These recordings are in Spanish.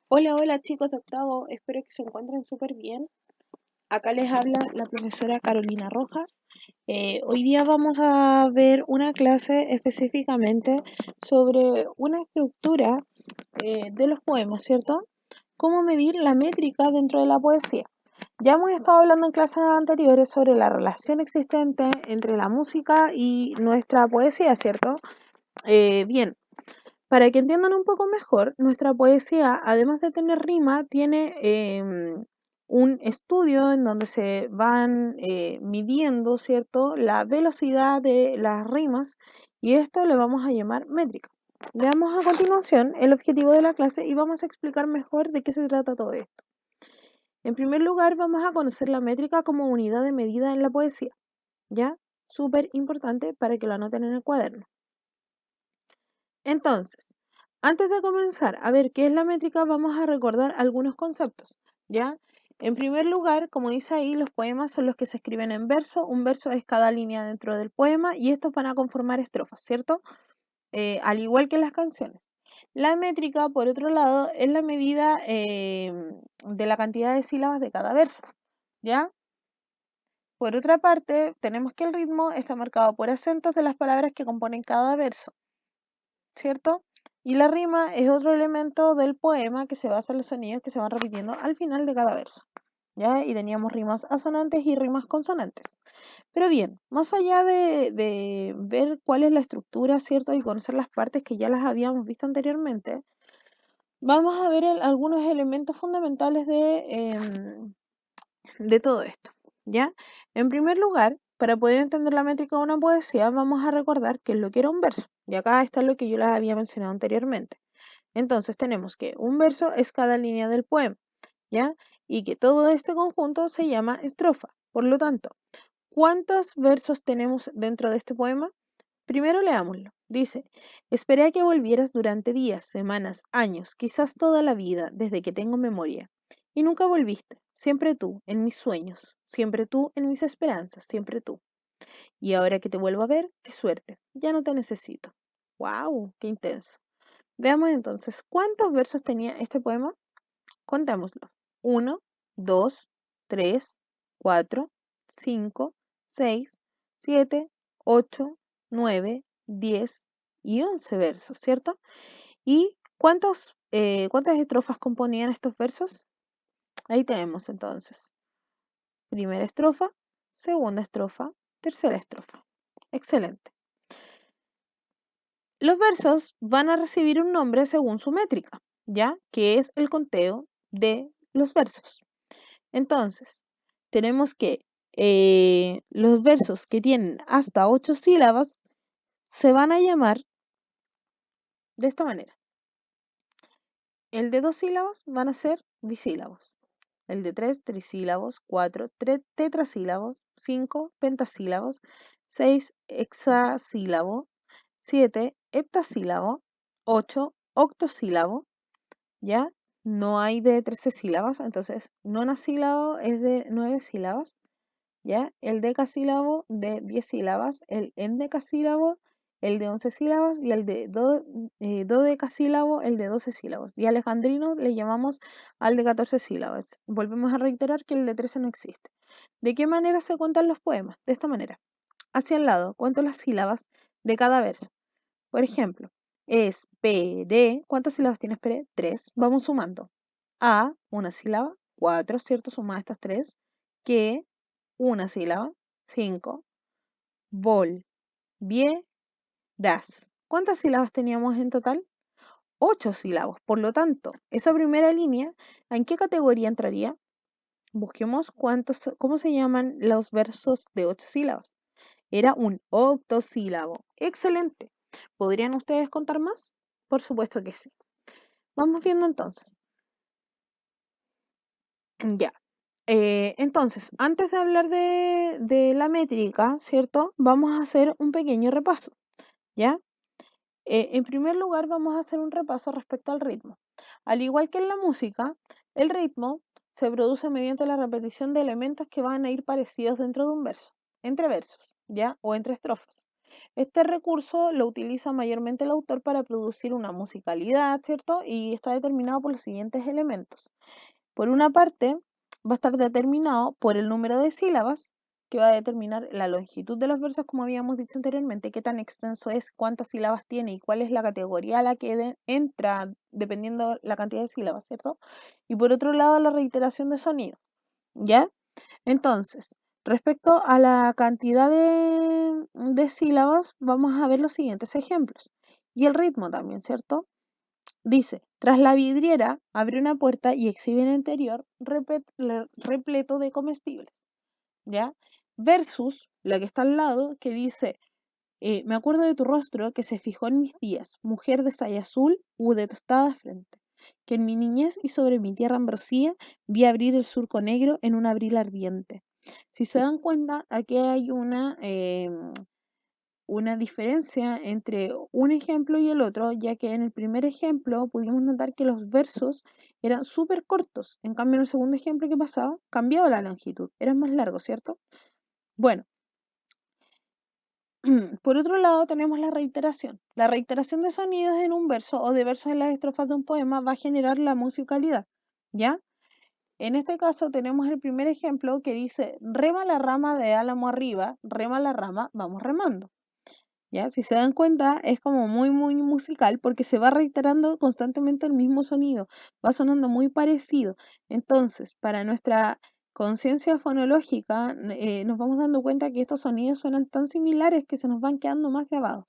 Hola, hola chicos de octavo, espero que se encuentren súper bien. Acá les habla la profesora Carolina Rojas. Hoy día vamos a ver una clase específicamente sobre una estructura de los poemas, ¿cierto? Cómo medir la métrica dentro de la poesía. Ya hemos estado hablando en clases anteriores sobre la relación existente entre la música y nuestra poesía, ¿cierto? Bien, para que entiendan un poco mejor, nuestra poesía, además de tener rima, tiene un estudio en donde se van midiendo, ¿cierto?, la velocidad de las rimas y esto le vamos a llamar métrica. Veamos a continuación el objetivo de la clase y vamos a explicar mejor de qué se trata todo esto. En primer lugar, vamos a conocer la métrica como unidad de medida en la poesía, ¿ya? Súper importante para que lo anoten en el cuaderno. Entonces, antes de comenzar a ver qué es la métrica, vamos a recordar algunos conceptos, ¿ya? En primer lugar, como dice ahí, los poemas son los que se escriben en verso. Un verso es cada línea dentro del poema y estos van a conformar estrofas, ¿cierto? Al igual que las canciones. La métrica, por otro lado, es la medida de la cantidad de sílabas de cada verso, ¿ya? Por otra parte, tenemos que el ritmo está marcado por acentos de las palabras que componen cada verso, ¿cierto? Y la rima es otro elemento del poema que se basa en los sonidos que se van repitiendo al final de cada verso, ¿ya? Y teníamos rimas asonantes y rimas consonantes. Pero bien, más allá de ver cuál es la estructura, ¿cierto? Y conocer las partes que ya las habíamos visto anteriormente, vamos a ver algunos elementos fundamentales de todo esto, ¿ya? En primer lugar, para poder entender la métrica de una poesía, vamos a recordar qué es lo que era un verso. Y acá está lo que yo les había mencionado anteriormente. Entonces tenemos que un verso es cada línea del poema, ¿ya? Y que todo este conjunto se llama estrofa. Por lo tanto, ¿cuántos versos tenemos dentro de este poema? Primero leámoslo. Dice, esperé a que volvieras durante días, semanas, años, quizás toda la vida, desde que tengo memoria. Y nunca volviste. Siempre tú, en mis sueños. Siempre tú, en mis esperanzas. Siempre tú. Y ahora que te vuelvo a ver, qué suerte. Ya no te necesito. ¡Wow! ¡Qué intenso! Veamos entonces, ¿cuántos versos tenía este poema? Contémoslo. Uno, 2, 3, 4, 5, 6, 7, 8, 9, 10 y 11 versos, ¿cierto? ¿Y cuántas estrofas componían estos versos? Ahí tenemos entonces. Primera estrofa, segunda estrofa, tercera estrofa. Excelente. Los versos van a recibir un nombre según su métrica, ¿ya? Que es el conteo de los versos. Entonces, tenemos que los versos que tienen hasta 8 sílabas se van a llamar de esta manera. El de 2 sílabas van a ser bisílabos. El de 3, trisílabos. 4, tetrasílabos. 5, pentasílabos. 6, hexasílabo. 7, heptasílabo. 8, octosílabo. ¿Ya? No hay de 13 sílabas, entonces nonasílabo es de 9 sílabas. ¿Ya? El decasílabo de 10 sílabas, el endecasílabo, el de 11 sílabas y el de dodecasílabo, el de 12 sílabas. Y alejandrino le llamamos al de 14 sílabas. Volvemos a reiterar que el de 13 no existe. ¿De qué manera se cuentan los poemas? De esta manera. Hacia el lado, cuento las sílabas de cada verso. Por ejemplo, esperé. ¿Cuántas sílabas tiene esperé? 3. Vamos sumando. A, una sílaba. 4, ¿cierto? Suma estas 3. Que, una sílaba. 5. Volvieras. ¿Cuántas sílabas teníamos en total? 8 sílabos. Por lo tanto, esa primera línea, ¿en qué categoría entraría? Busquemos cómo se llaman los versos de 8 sílabas. Era un octosílabo. Excelente. ¿Podrían ustedes contar más? Por supuesto que sí. Vamos viendo entonces. Ya. Entonces, antes de hablar de la métrica, ¿cierto? Vamos a hacer un pequeño repaso, ¿ya? En primer lugar, vamos a hacer un repaso respecto al ritmo. Al igual que en la música, el ritmo se produce mediante la repetición de elementos que van a ir parecidos dentro de un verso, entre versos, ¿ya? O entre estrofas. Este recurso lo utiliza mayormente el autor para producir una musicalidad, ¿cierto? Y está determinado por los siguientes elementos. Por una parte, va a estar determinado por el número de sílabas, que va a determinar la longitud de los versos, como habíamos dicho anteriormente, qué tan extenso es, cuántas sílabas tiene y cuál es la categoría a la que entra, dependiendo la cantidad de sílabas, ¿cierto? Y por otro lado, la reiteración de sonido, ¿ya? Entonces, respecto a la cantidad de sílabas, vamos a ver los siguientes ejemplos. Y el ritmo también, ¿cierto? Dice, tras la vidriera, abre una puerta y exhibe el interior repleto de comestibles, ¿ya? Versus la que está al lado, que dice, me acuerdo de tu rostro que se fijó en mis días, mujer de saya azul u de tostada frente, que en mi niñez y sobre mi tierra ambrosía vi abrir el surco negro en un abril ardiente. Si se dan cuenta, aquí hay una diferencia entre un ejemplo y el otro, ya que en el primer ejemplo pudimos notar que los versos eran súper cortos, en cambio en el segundo ejemplo que pasaba, cambiaba la longitud, eran más largos, ¿cierto? Bueno, por otro lado tenemos la reiteración. La reiteración de sonidos en un verso o de versos en las estrofas de un poema va a generar la musicalidad, ¿ya? En este caso tenemos el primer ejemplo que dice, rema la rama de álamo arriba, rema la rama, vamos remando. ¿Ya? Si se dan cuenta, es como muy, muy musical porque se va reiterando constantemente el mismo sonido, va sonando muy parecido. Entonces, para nuestra conciencia fonológica, nos vamos dando cuenta que estos sonidos suenan tan similares que se nos van quedando más grabados.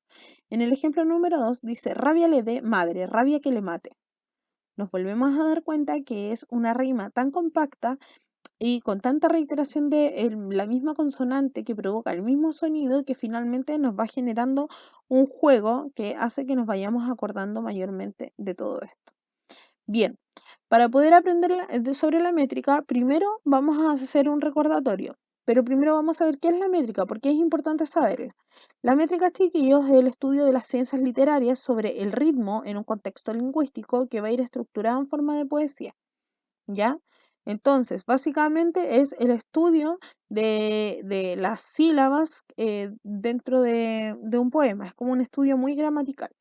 En el ejemplo número 2 dice, rabia le dé madre, rabia que le mate. Nos volvemos a dar cuenta que es una rima tan compacta y con tanta reiteración de la misma consonante que provoca el mismo sonido que finalmente nos va generando un juego que hace que nos vayamos acordando mayormente de todo esto. Bien, para poder aprender sobre la métrica, primero vamos a hacer un recordatorio, pero primero vamos a ver qué es la métrica, porque es importante saberla. La métrica, chiquillos, es el estudio de las ciencias literarias sobre el ritmo en un contexto lingüístico que va a ir estructurado en forma de poesía. ¿Ya? Entonces, básicamente es el estudio de las sílabas dentro de un poema. Es como un estudio muy gramatical.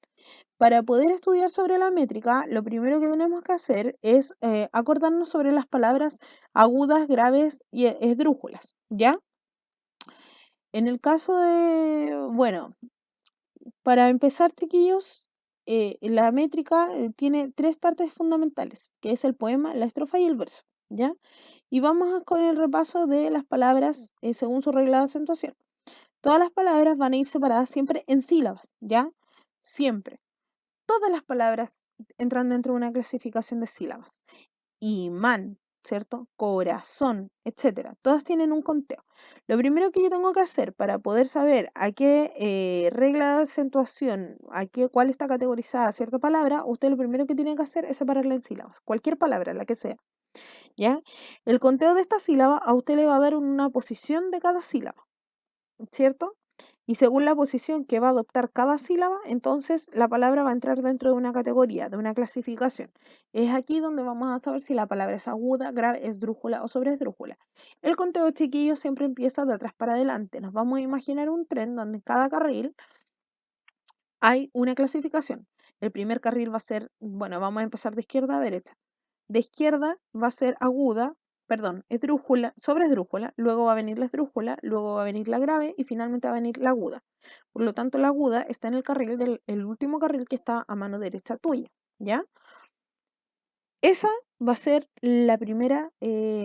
Para poder estudiar sobre la métrica, lo primero que tenemos que hacer es acordarnos sobre las palabras agudas, graves y esdrújulas, ¿ya? En el caso de, bueno, para empezar, chiquillos, la métrica tiene tres partes fundamentales, que es el poema, la estrofa y el verso, ¿ya? Y con el repaso de las palabras según su regla de acentuación. Todas las palabras van a ir separadas siempre en sílabas, ¿ya? Siempre. Todas las palabras entran dentro de una clasificación de sílabas. Imán, ¿cierto? Corazón, etcétera. Todas tienen un conteo. Lo primero que yo tengo que hacer para poder saber a qué regla de acentuación, cuál está categorizada cierta palabra, usted lo primero que tiene que hacer es separarla en sílabas. Cualquier palabra, la que sea. ¿Ya? El conteo de esta sílaba a usted le va a dar una posición de cada sílaba, ¿cierto? Y según la posición que va a adoptar cada sílaba, entonces la palabra va a entrar dentro de una categoría, de una clasificación. Es aquí donde vamos a saber si la palabra es aguda, grave, esdrújula o sobresdrújula. El conteo, chiquillo, siempre empieza de atrás para adelante. Nos vamos a imaginar un tren donde en cada carril hay una clasificación. El primer carril va a ser, bueno, vamos a empezar de izquierda a derecha. De izquierda va a ser aguda, perdón, esdrújula, sobre esdrújula, luego va a venir la esdrújula, luego va a venir la grave y finalmente va a venir la aguda. Por lo tanto, la aguda está en el carril el último carril que está a mano derecha tuya, ¿ya? Esa va a ser la primera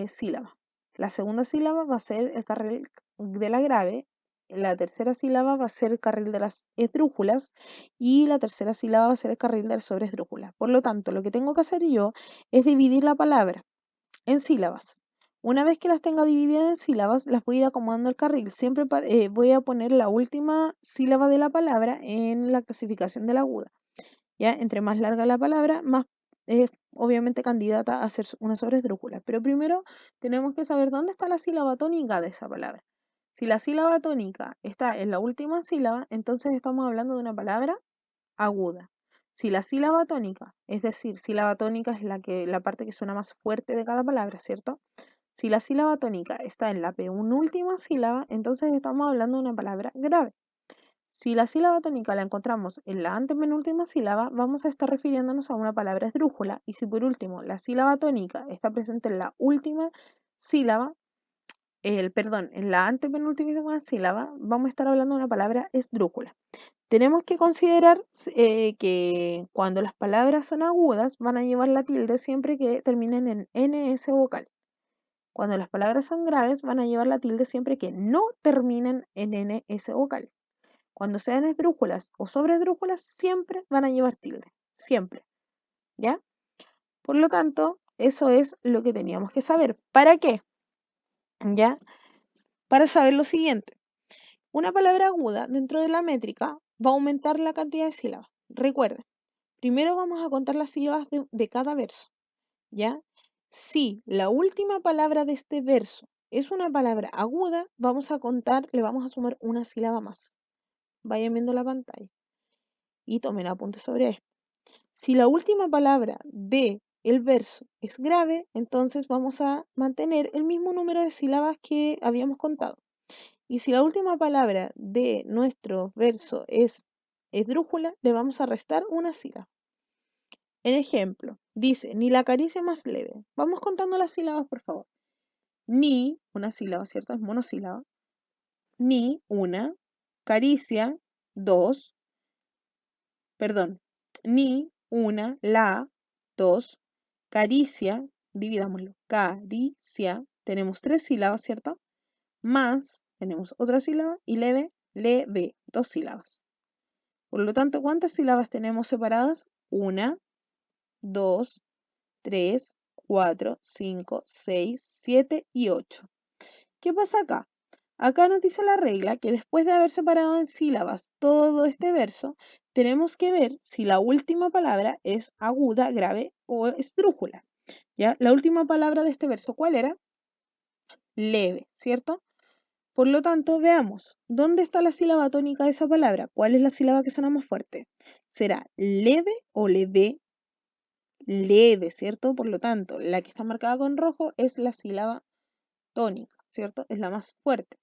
sílaba. La segunda sílaba va a ser el carril de la grave. La tercera sílaba va a ser el carril de las esdrújulas y la tercera sílaba va a ser el carril de la sobresdrújula. Por lo tanto, lo que tengo que hacer yo es dividir la palabra en sílabas. Una vez que las tenga divididas en sílabas, las voy a ir acomodando al carril. Siempre voy a poner la última sílaba de la palabra en la clasificación de la aguda. ¿Ya? Entre más larga la palabra, más es obviamente candidata a ser una sobresdrújula. Pero primero tenemos que saber dónde está la sílaba tónica de esa palabra. Si la sílaba tónica está en la última sílaba, entonces estamos hablando de una palabra aguda. Si la sílaba tónica, es decir, sílaba tónica es la parte que suena más fuerte de cada palabra, ¿cierto? Si la sílaba tónica está en la penúltima sílaba, entonces estamos hablando de una palabra grave. Si la sílaba tónica la encontramos en la antepenúltima sílaba, vamos a estar refiriéndonos a una palabra esdrújula. Y si por último la sílaba tónica está presente en la última sílaba, en la antepenúltima sílaba, vamos a estar hablando de una palabra esdrújula. Tenemos que considerar que cuando las palabras son agudas van a llevar la tilde siempre que terminen en NS vocal. Cuando las palabras son graves van a llevar la tilde siempre que no terminen en NS vocal. Cuando sean esdrújulas o sobreesdrújulas siempre van a llevar tilde. Siempre. ¿Ya? Por lo tanto, eso es lo que teníamos que saber. ¿Para qué? ¿Ya? Para saber lo siguiente. Una palabra aguda dentro de la métrica va a aumentar la cantidad de sílabas. Recuerden, primero vamos a contar las sílabas de cada verso, ¿ya? Si la última palabra de este verso es una palabra aguda, vamos a contar, le vamos a sumar una sílaba más. Vayan viendo la pantalla y tomen apuntes sobre esto. Si la última palabra de el verso es grave, entonces vamos a mantener el mismo número de sílabas que habíamos contado. Y si la última palabra de nuestro verso es esdrújula, le vamos a restar una sílaba. En ejemplo, dice, ni la caricia más leve. Vamos contando las sílabas, por favor. Ni, una sílaba, ¿cierto? Es monosílaba. Ni, una. Caricia, dos. Perdón. Ni, una. La, dos. Caricia, dividámoslo. Caricia, tenemos 3 sílabas, ¿cierto? Más, tenemos otra sílaba. Y leve, leve, 2 sílabas. Por lo tanto, ¿cuántas sílabas tenemos separadas? 1, 2, 3, 4, 5, 6, 7 y 8. ¿Qué pasa acá? Acá nos dice la regla que después de haber separado en sílabas todo este verso, tenemos que ver si la última palabra es aguda, grave o esdrújula. ¿Ya? La última palabra de este verso, ¿cuál era? Leve, ¿cierto? Por lo tanto, veamos, ¿dónde está la sílaba tónica de esa palabra? ¿Cuál es la sílaba que suena más fuerte? ¿Será leve o leve? Leve, ¿cierto? Por lo tanto, la que está marcada con rojo es la sílaba tónica, ¿cierto? Es la más fuerte.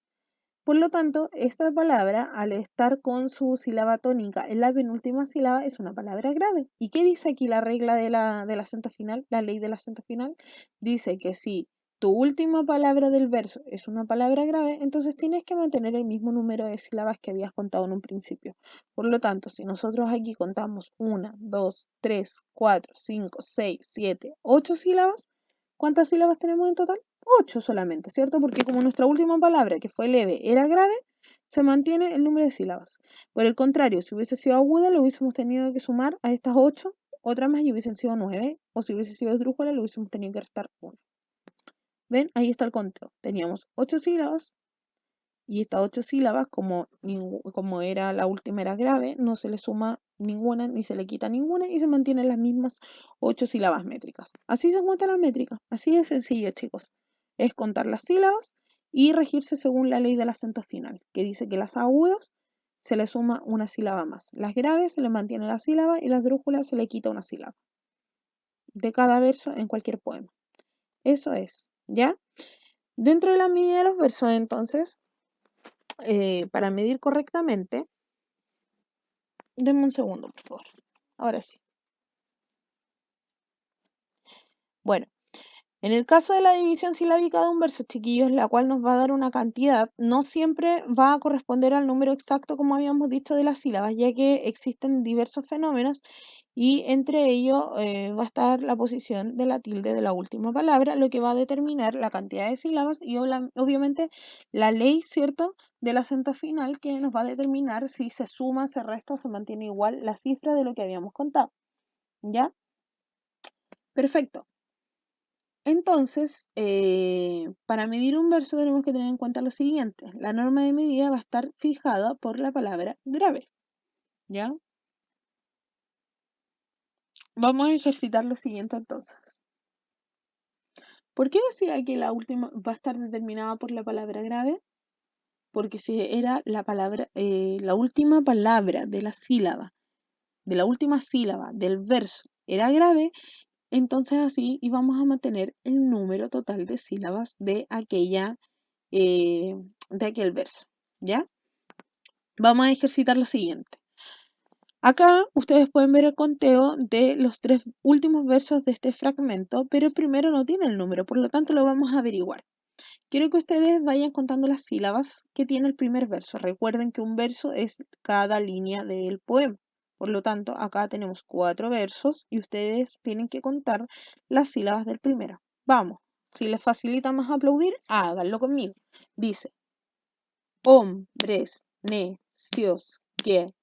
Por lo tanto, esta palabra, al estar con su sílaba tónica en la penúltima sílaba, es una palabra grave. ¿Y qué dice aquí la regla del acento final? La ley del acento final dice que si tu última palabra del verso es una palabra grave, entonces tienes que mantener el mismo número de sílabas que habías contado en un principio. Por lo tanto, si nosotros aquí contamos 1, 2, 3, 4, 5, 6, 7, 8 sílabas, ¿cuántas sílabas tenemos en total? 8 solamente, ¿cierto? Porque como nuestra última palabra, que fue leve, era grave, se mantiene el número de sílabas. Por el contrario, si hubiese sido aguda, le hubiésemos tenido que sumar a estas 8 otra más y hubiesen sido 9. O si hubiese sido esdrújula, le hubiésemos tenido que restar 1. ¿Ven? Ahí está el conteo. Teníamos 8 sílabas y estas 8 sílabas, como era la última era grave, no se le suma ninguna ni se le quita ninguna y se mantienen las mismas 8 sílabas métricas. Así se cuenta la métrica. Así de sencillo, chicos. Es contar las sílabas y regirse según la ley del acento final, que dice que las agudas se le suma una sílaba más. Las graves se le mantiene la sílaba y las drújulas se le quita una sílaba. De cada verso en cualquier poema. Eso es, ¿ya? Dentro de la medida de los versos, entonces, para medir correctamente, denme un segundo, por favor. Ahora sí. Bueno, en el caso de la división silábica de un verso, chiquillos, la cual nos va a dar una cantidad, no siempre va a corresponder al número exacto, como habíamos dicho, de las sílabas, ya que existen diversos fenómenos y entre ellos va a estar la posición de la tilde de la última palabra, lo que va a determinar la cantidad de sílabas y obviamente la ley, ¿cierto?, del acento final, que nos va a determinar si se suma, se resta o se mantiene igual la cifra de lo que habíamos contado. ¿Ya? Perfecto. Entonces, para medir un verso tenemos que tener en cuenta lo siguiente. La norma de medida va a estar fijada por la palabra grave. ¿Ya? Vamos a ejercitar lo siguiente entonces. ¿Por qué decía que la última va a estar determinada por la palabra grave? Porque si era la palabra, la última palabra de la sílaba, de la última sílaba del verso era grave, entonces así íbamos a mantener el número total de sílabas de aquel verso, ¿ya? Vamos a ejercitar lo siguiente. Acá ustedes pueden ver el conteo de los 3 últimos versos de este fragmento, pero el primero no tiene el número, por lo tanto lo vamos a averiguar. Quiero que ustedes vayan contando las sílabas que tiene el primer verso. Recuerden que un verso es cada línea del poema. Por lo tanto, acá tenemos 4 versos y ustedes tienen que contar las sílabas del primero. Vamos, si les facilita más aplaudir, háganlo conmigo. Dice, hombres necios que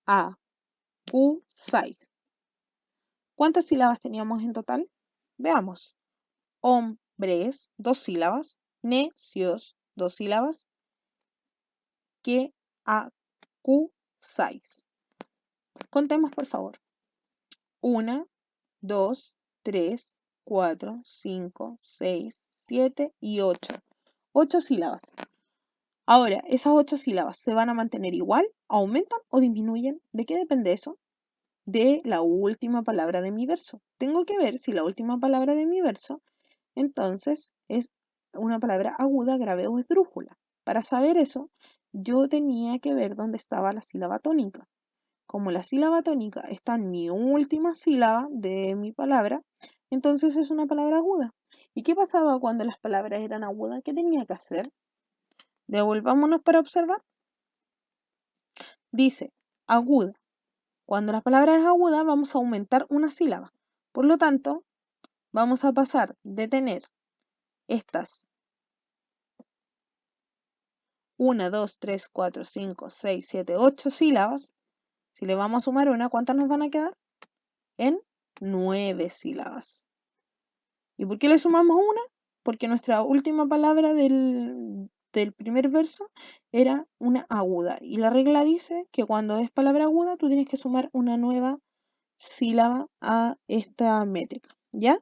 acusáis. ¿Cuántas sílabas teníamos en total? Veamos. Hombres, 2 sílabas. Necios, 2 sílabas. Que acusáis. Contemos, por favor. 1, 2, 3, 4, 5, 6, 7 y 8. 8 sílabas. Ahora, ¿esas 8 sílabas se van a mantener igual, aumentan o disminuyen? ¿De qué depende eso? De la última palabra de mi verso. Tengo que ver si la última palabra de mi verso, entonces, es una palabra aguda, grave o esdrújula. Para saber eso, yo tenía que ver dónde estaba la sílaba tónica. Como la sílaba tónica está en mi última sílaba de mi palabra, entonces es una palabra aguda. ¿Y qué pasaba cuando las palabras eran agudas? ¿Qué tenía que hacer? Devolvámonos para observar. Dice, aguda. Cuando la palabra es aguda, vamos a aumentar una sílaba. Por lo tanto, vamos a pasar de tener estas 1, 2, 3, 4, 5, 6, 7, 8 sílabas. Si le vamos a sumar una, ¿cuántas nos van a quedar? En 9 sílabas. ¿Y por qué le sumamos una? Porque nuestra última palabra del primer verso era una aguda. Y la regla dice que cuando es palabra aguda, tú tienes que sumar una nueva sílaba a esta métrica, ¿ya?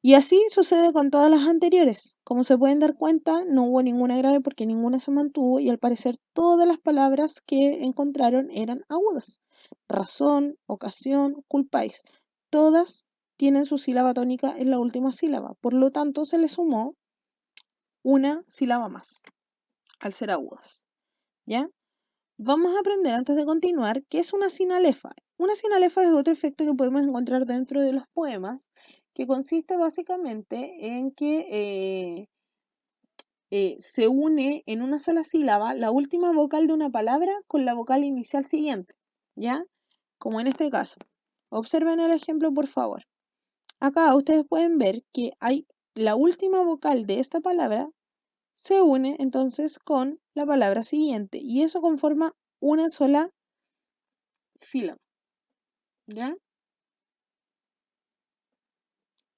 Y así sucede con todas las anteriores. Como se pueden dar cuenta, no hubo ninguna grave porque ninguna se mantuvo y al parecer todas las palabras que encontraron eran agudas. Razón, ocasión, culpáis. Todas tienen su sílaba tónica en la última sílaba. Por lo tanto, se le sumó una sílaba más al ser agudas. ¿Ya? Vamos a aprender antes de continuar qué es una sinalefa. Una sinalefa es otro efecto que podemos encontrar dentro de los poemas, que consiste básicamente en que se une en una sola sílaba la última vocal de una palabra con la vocal inicial siguiente, ¿ya? Como en este caso. Observen el ejemplo, por favor. Acá ustedes pueden ver que hay la última vocal de esta palabra se une entonces con la palabra siguiente y eso conforma una sola sílaba, ¿ya?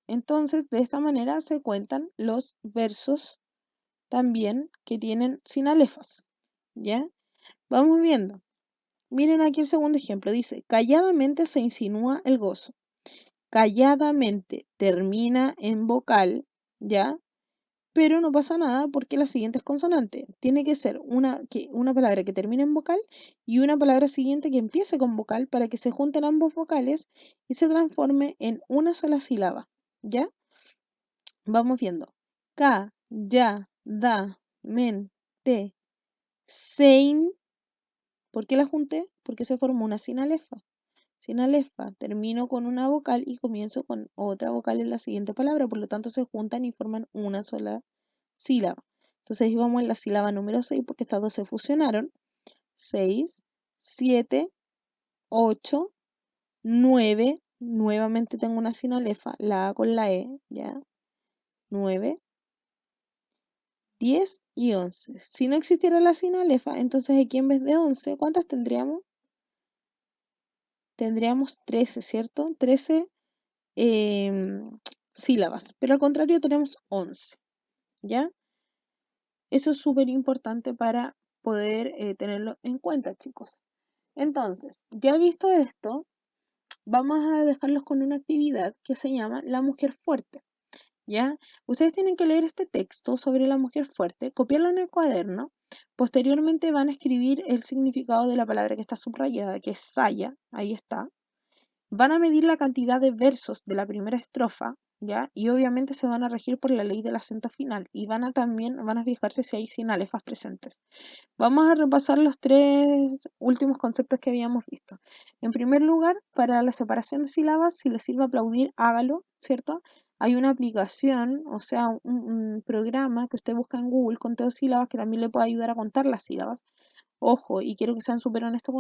Entonces, de esta manera se cuentan los versos también que tienen sinalefas, ¿ya? Vamos viendo. Miren aquí el segundo ejemplo. Dice, calladamente se insinúa el gozo. Calladamente termina en vocal, ¿ya? Pero no pasa nada porque la siguiente es consonante. Tiene que ser una palabra que termine en vocal y una palabra siguiente que empiece con vocal para que se junten ambos vocales y se transforme en una sola sílaba, ¿ya? Vamos viendo. Ka, ya, da, men, te, sein. ¿Por qué la junté? Porque se formó una sinalefa. Sinalefa, termino con una vocal y comienzo con otra vocal en la siguiente palabra, por lo tanto se juntan y forman una sola sílaba. Entonces ahí vamos en la sílaba número 6 porque estas dos se fusionaron. 6, 7, 8, 9, nuevamente tengo una sinalefa, la A con la E, ¿ya? 9, 10 y 11. Si no existiera la sinalefa, entonces aquí en vez de 11, ¿cuántas tendríamos? Tendríamos 13, ¿cierto? 13 sílabas, pero al contrario tenemos 11, ¿ya? Eso es súper importante para poder tenerlo en cuenta, chicos. Entonces, ya visto esto, vamos a dejarlos con una actividad que se llama La Mujer Fuerte, ¿ya? Ustedes tienen que leer este texto sobre la mujer fuerte, copiarlo en el cuaderno, posteriormente van a escribir el significado de la palabra que está subrayada, que es saya, ahí está. Van a medir la cantidad de versos de la primera estrofa, ¿ya? Y obviamente se van a regir por la ley del acento final y también van a fijarse si hay sinalefas presentes. Vamos a repasar los tres últimos conceptos que habíamos visto. En primer lugar, para la separación de sílabas, si les sirve aplaudir, hágalo, ¿cierto? Hay una aplicación, o sea, un programa que usted busca en Google, conteo de sílabas, que también le puede ayudar a contar las sílabas. Ojo, y quiero que sean súper honestos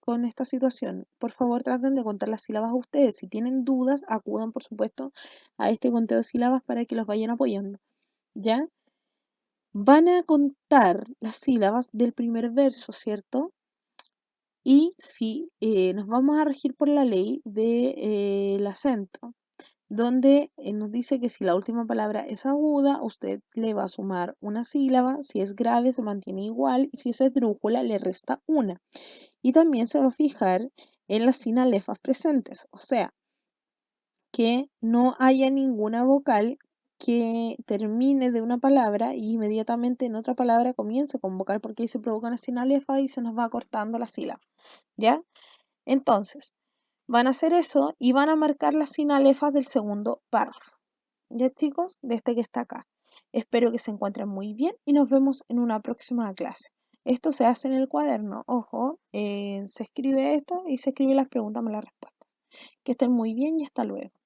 con esta situación. Por favor, traten de contar las sílabas ustedes. Si tienen dudas, acudan, por supuesto, a este conteo de sílabas para que los vayan apoyando. ¿Ya? Van a contar las sílabas del primer verso, ¿cierto? Y si nos vamos a regir por la ley del acento, donde nos dice que si la última palabra es aguda, usted le va a sumar una sílaba, si es grave se mantiene igual y si es esdrújula le resta una. Y también se va a fijar en las sinalefas presentes, o sea, que no haya ninguna vocal que termine de una palabra y inmediatamente en otra palabra comience con vocal porque ahí se provoca una sinalefa y se nos va cortando la sílaba, ¿ya? Entonces, van a hacer eso y van a marcar las sinalefas del segundo párrafo. ¿Ya, chicos? De este que está acá. Espero que se encuentren muy bien y nos vemos en una próxima clase. Esto se hace en el cuaderno, ojo, se escribe esto y se escribe las preguntas más las respuestas. Que estén muy bien y hasta luego.